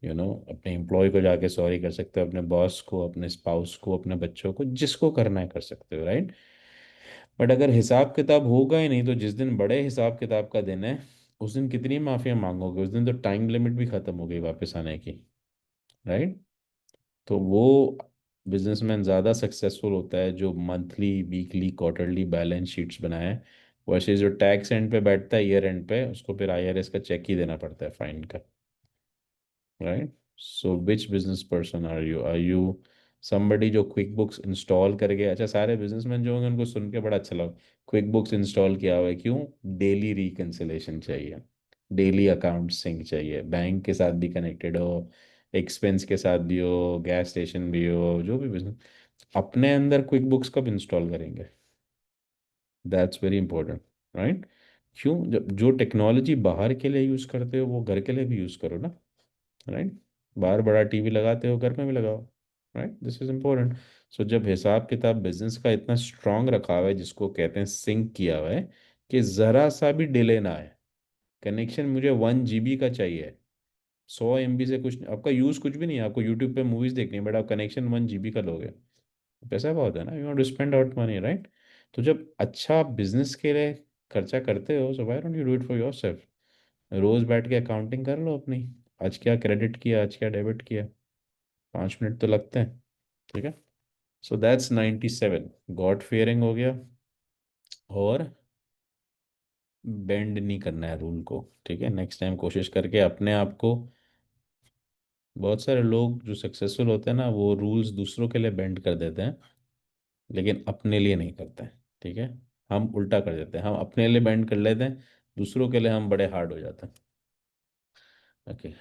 Speaker 1: अपने एम्प्लॉय को जाके सॉरी कर सकते हो, अपने बॉस को, अपने स्पाउस को, अपने बच्चों को, जिसको करना है कर सकते हो, राइट? बट अगर हिसाब किताब होगा ही नहीं, तो जिस दिन बड़े हिसाब किताब का दिन है, उस दिन कितनी माफिया मांगोगे? उस दिन तो टाइम लिमिट भी खत्म हो गई वापस आने की, राइट? तो वो बिजनेसमैन ज़्यादा सक्सेसफुल होता है जो monthly, weekly, quarterly balance sheets बनाए, वैसे जो टैक्स एंड पे बैठता है ईयर एंड पे, उसको फिर आईआरएस का चेक ही देना पड़ता है फाइन का, right? So which business person are you somebody जो क्विक बुक्स इंस्टॉल करके, अच्छा सारे बिजनेसमैन जो होंगे उनको सुन के बड़ा अच्छा लगा, क्विक बुक्स इंस्टॉल किया हुआ है, क्यों? डेली रिकन्सिलेशन चाहिए, डेली अकाउंट सिंक चाहिए, बैंक के साथ भी कनेक्टेड हो, एक्सपेंस के साथ भी हो, गैस स्टेशन भी हो, जो भी बिजनेस, अपने अंदर क्विक बुक्स कब इंस्टॉल करेंगे? That's very important, right? क्यों? जब जो टेक्नोलॉजी बाहर के लिए यूज़ करते हो वो घर के लिए भी यूज़ करो ना, राइट? बाहर बड़ा टीवी लगाते हो, घर में भी लगाओ, right? This is important. So जब हिसाब किताब बिजनेस का इतना स्ट्रांग रखा हुआ है, जिसको कहते हैं सिंक किया हुआ है, कि ज़रा सा भी डिले ना आए, कनेक्शन मुझे 1 GB का चाहिए, 100 MB से कुछ आपका यूज़ कुछ भी नहीं है, आपको यूट्यूब पे मूवीज़ देखनी है, बट आप कनेक्शन 1 GB का लोगे, पैसा बहुत है ना, you want to spend out money, right? तो जब अच्छा बिजनेस के लिए खर्चा करते हो, so why don't you do it for yourself? रोज बैठ के अकाउंटिंग कर लो अपनी, आज क्या क्रेडिट किया, आज क्या डेबिट किया, 5 मिनट तो लगते हैं। ठीक है? सो दैट्स 97, गॉड फियरिंग हो गया, और बेंड नहीं करना है रूल को। ठीक है, नेक्स्ट टाइम कोशिश करके अपने आप को, बहुत सारे लोग जो सक्सेसफुल होते हैं ना, वो रूल्स दूसरों के लिए बेंड कर देते हैं, लेकिन अपने लिए नहीं करते हैं। ठीक है? हम उल्टा कर देते हैं, हम अपने लिए बेंड कर लेते हैं, दूसरों के लिए हम बड़े हार्ड हो जाते हैं। ओके।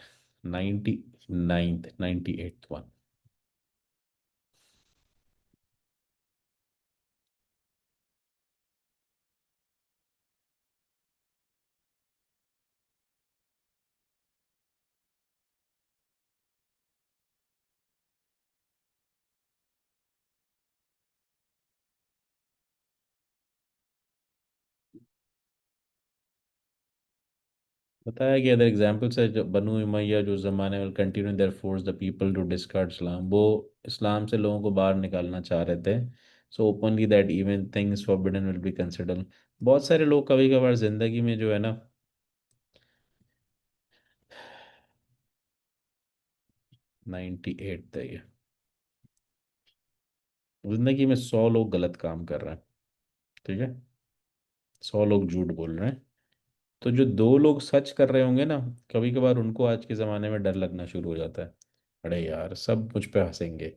Speaker 1: 98th one. बताया कि अदर एग्जाम्पल्स है, जो बनु उमैया जो ज़माने में continue there force the people to discard Islam, वो इस्लाम से लोगों को बाहर निकालना चाह रहे थे। So openly that even things forbidden will be considered. बहुत सारे लोग कभी कभार जिंदगी में जो है ना, 98 था ये। जिंदगी में 100 लोग गलत काम कर रहे हैं, ठीक है, 100 लोग झूठ बोल रहे हैं, तो जो 2 लोग सच कर रहे होंगे ना, कभी कभार उनको आज के ज़माने में डर लगना शुरू हो जाता है। अरे यार सब मुझ पे हंसेंगे,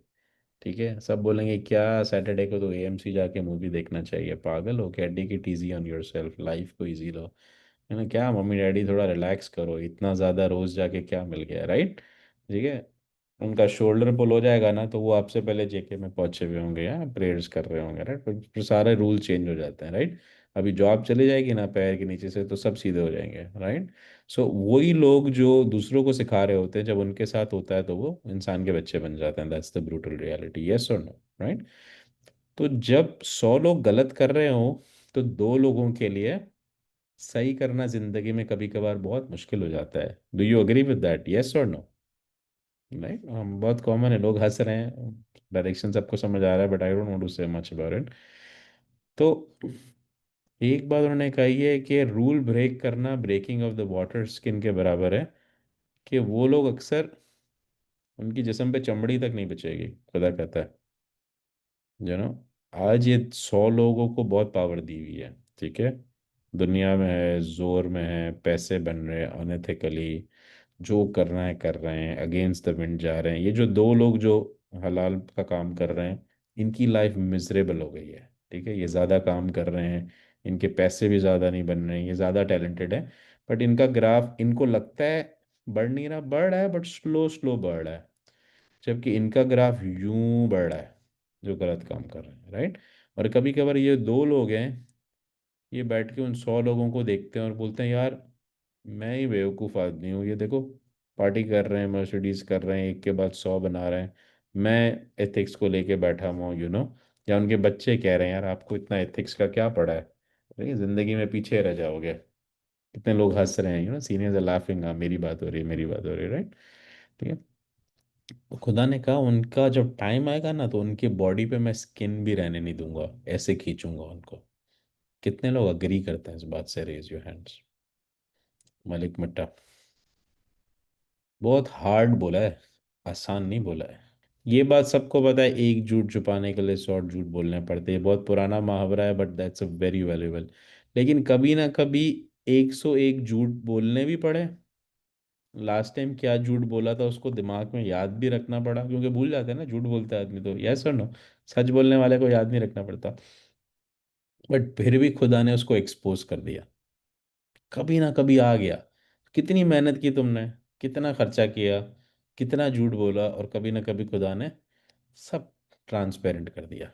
Speaker 1: ठीक है, सब बोलेंगे क्या सैटरडे को तो एएमसी जाके मूवी देखना चाहिए, पागल हो क्या, take it easy on yourself, life को इजी लो, है ना, क्या मम्मी डैडी थोड़ा रिलैक्स करो, इतना ज़्यादा रोज़ जाके क्या मिल गया, राइट। ठीक है। उनका शोल्डर पुल हो जाएगा ना, तो वो आपसे पहले जेके में पहुंचे हुए होंगे या प्रेयर्स कर रहे होंगे, राइट, फिर सारे रूल चेंज हो जाते हैं, राइट। अभी जॉब चली जाएगी ना पैर के नीचे से, तो सब सीधे हो जाएंगे, राइट। सो वही लोग जो दूसरों को सिखा रहे होते हैं, जब उनके साथ होता है तो वो इंसान के बच्चे बन जाते हैं, that's the brutal reality, yes और नो, राइट। तो जब 100 लोग गलत कर रहे हो, तो 2 लोगों के लिए सही करना जिंदगी में कभी कभार बहुत मुश्किल हो जाता है। Do you agree with that, yes और नो? नहीं, हम बहुत कॉमन है, लोग हंस रहे हैं, डायरेक्शन सबको समझ आ रहा है, but I don't want to say much about it. तो एक बात उन्होंने कही है कि रूल ब्रेक करना breaking of the water skin के बराबर है, कि वो लोग अक्सर, उनकी जिस्म पे चमड़ी तक नहीं बचेगी, खुदा कहता है, जो नो, आज ये 100 लोगों को बहुत पावर दी हुई है, ठीक है, दुनिया में है, जोर में है, पैसे बन रहे हैं अनएथिकली, जो करना है कर रहे हैं, अगेंस्ट द विंड जा रहे हैं, ये जो 2 लोग जो हलाल का काम कर रहे हैं, इनकी लाइफ मिजरेबल हो गई है, ठीक है, ये ज़्यादा काम कर रहे हैं, इनके पैसे भी ज़्यादा नहीं बन रहे हैं, ये ज़्यादा टैलेंटेड है, बट इनका ग्राफ इनको लगता है बढ़ नहीं रहा, बढ़ रहा है बट स्लो स्लो बढ़ रहा है, जबकि इनका ग्राफ यूं बढ़ रहा है, जो गलत काम कर रहे हैं, राइट। और कभी कभार ये 2 लोग हैं, ये बैठ के उन 100 लोगों को देखते हैं और बोलते हैं यार, मैं ही बेवकूफ़ आदमी हूँ, ये देखो पार्टी कर रहे हैं, मर्सिडीज कर रहे हैं, एक के बाद 100 बना रहे हैं, मैं एथिक्स को लेके बैठा हुआ हूँ, या उनके बच्चे कह रहे हैं यार आपको इतना एथिक्स का क्या पड़ा है, देखिए ज़िंदगी में पीछे रह जाओगे। कितने लोग हंस रहे हैं, सीनियर्स आर लाफिंग, हाँ मेरी बात हो रही है, मेरी बात हो रही है, राइट। ठीक है। तो खुदा ने कहा उनका जब टाइम आएगा ना, तो उनकी बॉडी पे मैं स्किन भी रहने नहीं दूंगा, ऐसे खींचूंगा उनको। कितने लोग अग्री करते हैं इस बात से, रेज योर हैंड्स। मलिक मट्टा। बहुत हार्ड बोला है, आसान नहीं बोला है। ये बात सबको पता है, एक झूठ छुपाने के लिए 100 झूठ बोलने पड़ते हैं, बहुत पुराना मुहावरा है, but that's a very valuable. लेकिन कभी ना कभी 101 झूठ बोलने भी पड़े। लास्ट टाइम क्या झूठ बोला था उसको दिमाग में याद भी रखना पड़ा, क्योंकि भूल जाते हैं ना, झूठ बोलता है आदमी तो, यस और नो। सच बोलने वाले को याद नहीं रखना पड़ता, बट फिर भी खुदा ने उसको एक्सपोज कर दिया, कभी ना कभी आ गया। कितनी मेहनत की तुमने, कितना खर्चा किया, कितना झूठ बोला, और कभी ना कभी खुदा ने सब ट्रांसपेरेंट कर दिया।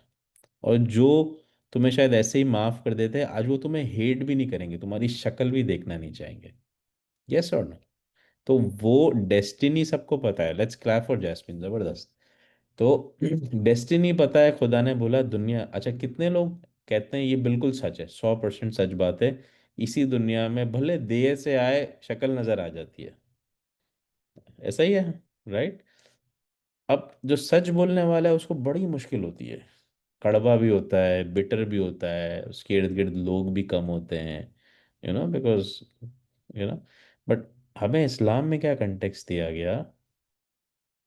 Speaker 1: और जो तुम्हें शायद ऐसे ही माफ कर देते हैं, आज वो तुम्हें हेट भी नहीं करेंगे, तुम्हारी शक्ल भी देखना नहीं चाहेंगे, यस और नो। तो वो डेस्टिनी सबको पता है, लेट्स क्लैप फॉर जैस्मिन, जबरदस्त। तो डेस्टिनी पता है, खुदा ने बोला दुनिया, अच्छा कितने लोग कहते हैं ये बिल्कुल सच है, 100% सच बात है, इसी दुनिया में भले देर से आए शक्ल नजर आ जाती है, ऐसा ही है, राइट। अब जो सच बोलने वाला है उसको बड़ी मुश्किल होती है, कड़वा भी होता है, बिटर भी होता है, उसके इर्द गिर्द लोग भी कम होते हैं, बिकॉज यू नो बट हमें इस्लाम में क्या कंटेक्स्ट दिया गया,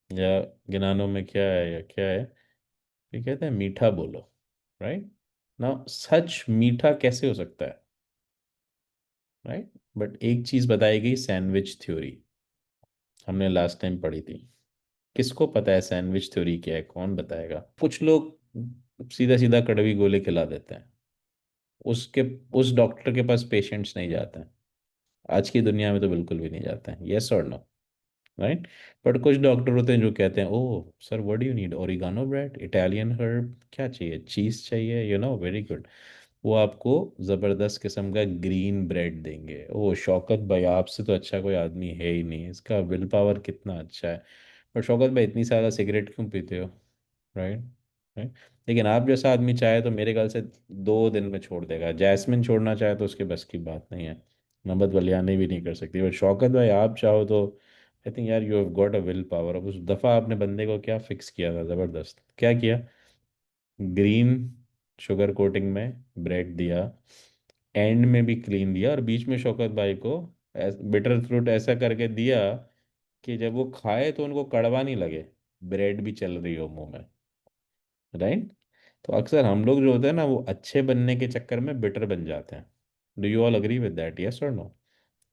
Speaker 1: या गिनानों में क्या है, या क्या है, ये कहते हैं मीठा बोलो, राइट। ना सच मीठा कैसे हो सकता है, राइट। बट एक चीज बताई गई, सैंडविच थ्योरी, हमने लास्ट टाइम पढ़ी थी। किसको पता है सैंडविच थ्योरी क्या है, कौन बताएगा? कुछ लोग सीधा सीधा कड़वी गोले खिला देते हैं, उसके उस डॉक्टर के पास पेशेंट्स नहीं जाते हैं, आज की दुनिया में तो बिल्कुल भी नहीं जाते हैं, यस और नो, राइट। बट कुछ डॉक्टर होते हैं जो कहते हैं, oh sir what do you need, oregano bread, Italian herb, क्या चाहिए, चीज़ चाहिए, वेरी गुड। वो आपको ज़बरदस्त किस्म का ग्रीन ब्रेड देंगे। ओ शौकत भाई, आपसे तो अच्छा कोई आदमी है ही नहीं, इसका विल पावर कितना अच्छा है। पर शौकत भाई इतनी सारा सिगरेट क्यों पीते हो, राइट, राइट। लेकिन आप जैसा आदमी चाहे तो मेरे ख्याल से 2 दिन में छोड़ देगा। जैस्मिन छोड़ना चाहे तो उसके बस की बात नहीं है, नमक वलियानी भी नहीं कर सकती। बट शौकत भाई आप चाहो तो आई थिंक यार you have got a will power. अब उस दफ़ा आपने बंदे को क्या फिक्स किया था, ज़बरदस्त क्या किया, ग्रीन शुगर कोटिंग में ब्रेड दिया, एंड में भी क्लीन दिया, और बीच में शौकत भाई को बिटर फ्रूट ऐसा करके दिया कि जब वो खाए तो उनको कड़वा नहीं लगे, ब्रेड भी चल रही हो मुंह में, राइट। तो अक्सर हम लोग जो होते हैं ना वो अच्छे बनने के चक्कर में बिटर बन जाते हैं। Do you all agree with that, yes और नो?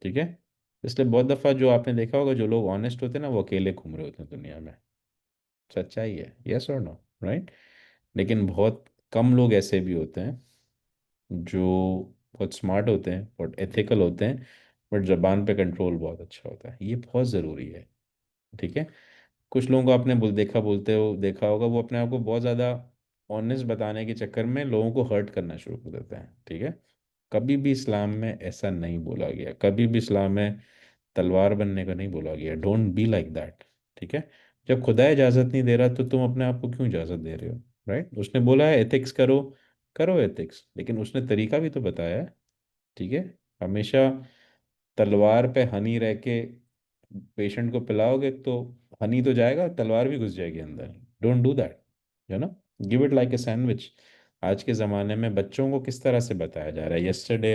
Speaker 1: ठीक है। इसलिए बहुत दफ़ा जो आपने देखा होगा, जो लोग ऑनेस्ट होते हैं ना वो अकेले घूम रहे होते हैं दुनिया में, सच्चाई है, यस और नो, राइट। लेकिन बहुत कम लोग ऐसे भी होते हैं जो बहुत स्मार्ट होते हैं, बहुत एथिकल होते हैं, बट जबान पे कंट्रोल बहुत अच्छा होता है, ये बहुत ज़रूरी है। ठीक है। कुछ लोगों को आपने बोलते हो देखा होगा, वो अपने आप को बहुत ज़्यादा ऑनेस्ट बताने के चक्कर में लोगों को हर्ट करना शुरू कर देते हैं। ठीक है। कभी भी इस्लाम में ऐसा नहीं बोला गया, कभी भी इस्लाम में तलवार बनने का नहीं बोला गया, डोंट बी लाइक दैट। ठीक है। जब खुदा इजाज़त नहीं दे रहा तो तुम अपने आप को क्यों इजाज़त दे रहे हो, राइट। उसने बोला है एथिक्स करो, करो एथिक्स, लेकिन उसने तरीका भी तो बताया है। ठीक है। हमेशा तलवार पे हनी रह के पेशेंट को पिलाओगे तो हनी तो जाएगा, तलवार भी घुस जाएगी अंदर। Don't do that, give it like a sandwich. आज के ज़माने में बच्चों को किस तरह से बताया जा रहा है, यस्टरडे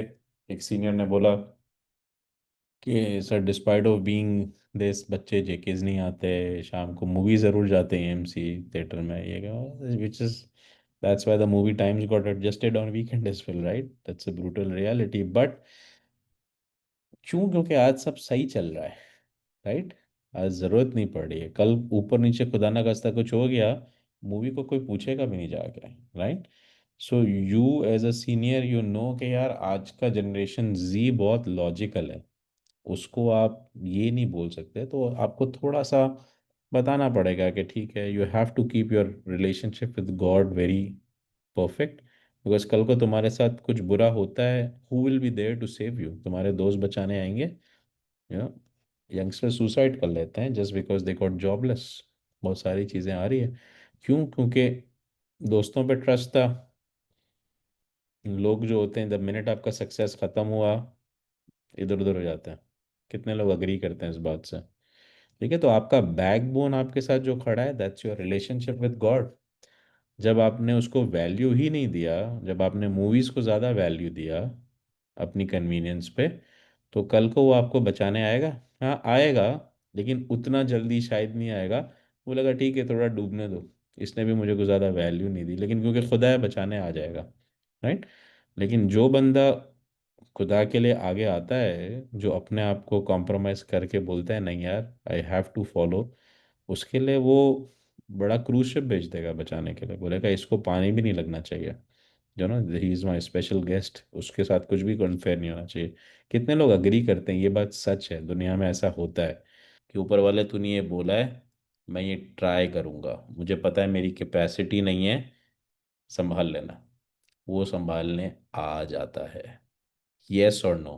Speaker 1: एक सीनियर ने बोला कि sir despite of being this, बच्चे जेकेज नहीं आते, शाम को मूवी ज़रूर जाते हैं एमसी थिएटर में, ये which is that's why the movie times got adjusted on weekend as well, right. That's a brutal reality, but क्यों, क्योंकि आज सब सही चल रहा है, राइट। आज ज़रूरत नहीं पड़ रही है, कल ऊपर नीचे खुदा ना खास्ता कुछ हो गया, मूवी को कोई पूछेगा भी नहीं जाके, right. So you as a senior you know कि यार आज का जनरेशन जी बहुत लॉजिकल है, उसको आप ये नहीं बोल सकते, तो आपको थोड़ा सा बताना पड़ेगा कि ठीक है, you have to keep your relationship with God very perfect, because कल को तुम्हारे साथ कुछ बुरा होता है, who will be there to save you, तुम्हारे दोस्त बचाने आएंगे। यंगस्टर सुसाइड कर लेते हैं just because they got jobless, बहुत सारी चीज़ें आ रही है, क्यों, क्योंकि दोस्तों पे ट्रस्ट था। लोग जो होते हैं द मिनट आपका सक्सेस खत्म हुआ इधर उधर हो जाते हैं। कितने लोग अग्री करते हैं इस बात से? ठीक है। तो आपका बैकबोन आपके साथ जो खड़ा है, that's your relationship with God. जब आपने उसको वैल्यू ही नहीं दिया, जब आपने मूवीज को ज़्यादा वैल्यू दिया अपनी कन्वीनियंस पे, तो कल को वो आपको बचाने आएगा। हाँ आएगा, लेकिन उतना जल्दी शायद नहीं आएगा। वो लगा ठीक है थोड़ा डूबने दो, इसने भी मुझे कुछ ज़्यादा वैल्यू नहीं दी, लेकिन क्योंकि खुदा है बचाने आ जाएगा, राइट। लेकिन जो बंदा खुदा के लिए आगे आता है, जो अपने आप को कॉम्प्रोमाइज करके बोलता है नहीं यार आई हैव टू फॉलो, उसके लिए वो बड़ा क्रूज शिप भेज देगा बचाने के लिए, बोलेगा इसको पानी भी नहीं लगना चाहिए, he is my special guest, उसके साथ कुछ भी अनफेयर नहीं होना चाहिए। कितने लोग अग्री करते हैं, ये बात सच है, दुनिया में ऐसा होता है कि ऊपर वाले तूने ये बोला है, मैं ये ट्राई करूँगा, मुझे पता है मेरी कैपेसिटी नहीं है, संभाल लेना। वो संभालने आ जाता है, यस और नो?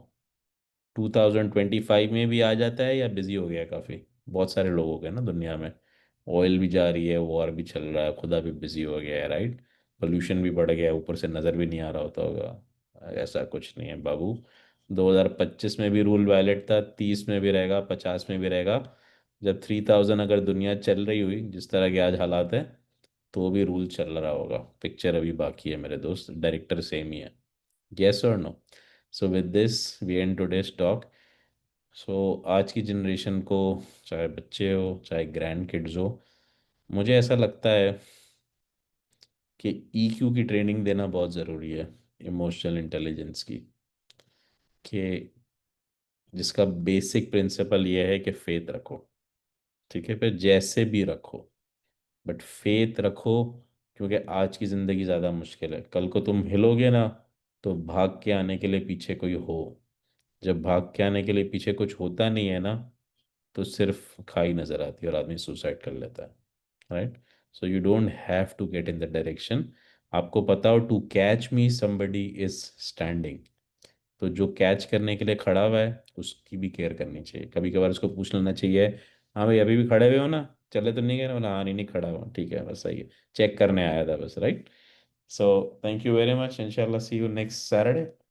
Speaker 1: 2025 में भी आ जाता है या बिजी हो गया है काफ़ी? बहुत सारे लोग हो गए ना दुनिया में, ऑयल भी जा रही है, वॉर भी चल रहा है, खुदा भी बिजी हो गया है, राइट। पोल्यूशन भी बढ़ गया है, ऊपर से नज़र भी नहीं आ रहा होता होगा। ऐसा कुछ नहीं है बाबू, 2025 में भी रूल वैलिड था, 30 में भी रहेगा, 50 में भी रहेगा। जब 3000 अगर दुनिया चल रही हुई जिस तरह के आज हालात है, तो भी रूल चल रहा होगा। पिक्चर अभी बाकी है मेरे दोस्त, डायरेक्टर सेम ही है, यस और no? So with this we end today's talk. So आज की जनरेशन को, चाहे बच्चे हो चाहे ग्रैंड किड्स हो, मुझे ऐसा लगता है कि ईक्यू की ट्रेनिंग देना बहुत ज़रूरी है, इमोशनल इंटेलिजेंस की, कि जिसका बेसिक प्रिंसिपल ये है कि फेथ रखो। ठीक है, फिर जैसे भी रखो, बट फेथ रखो, क्योंकि आज की ज़िंदगी ज़्यादा मुश्किल है, कल को तुम हिलोगे ना तो भाग के आने के लिए पीछे कोई हो। जब भाग के आने के लिए पीछे कुछ होता नहीं है ना, तो सिर्फ खाई नजर आती है और आदमी सुसाइड कर लेता है, right? So you don't have to get in the direction. आपको पता हो to catch me somebody is standing, तो जो कैच करने के लिए खड़ा हुआ है उसकी भी केयर करनी चाहिए। कभी कभार उसको पूछ लेना चाहिए, हाँ भाई अभी भी खड़े हुए हो ना, चले तो नहीं गए ना? बोला हाँ, नहीं नहीं खड़ा हुआ, ठीक है बस सही है, चेक करने आया था बस, right? So thank you very much, इंशाल्लाह सी यू नेक्स्ट सैटरडे।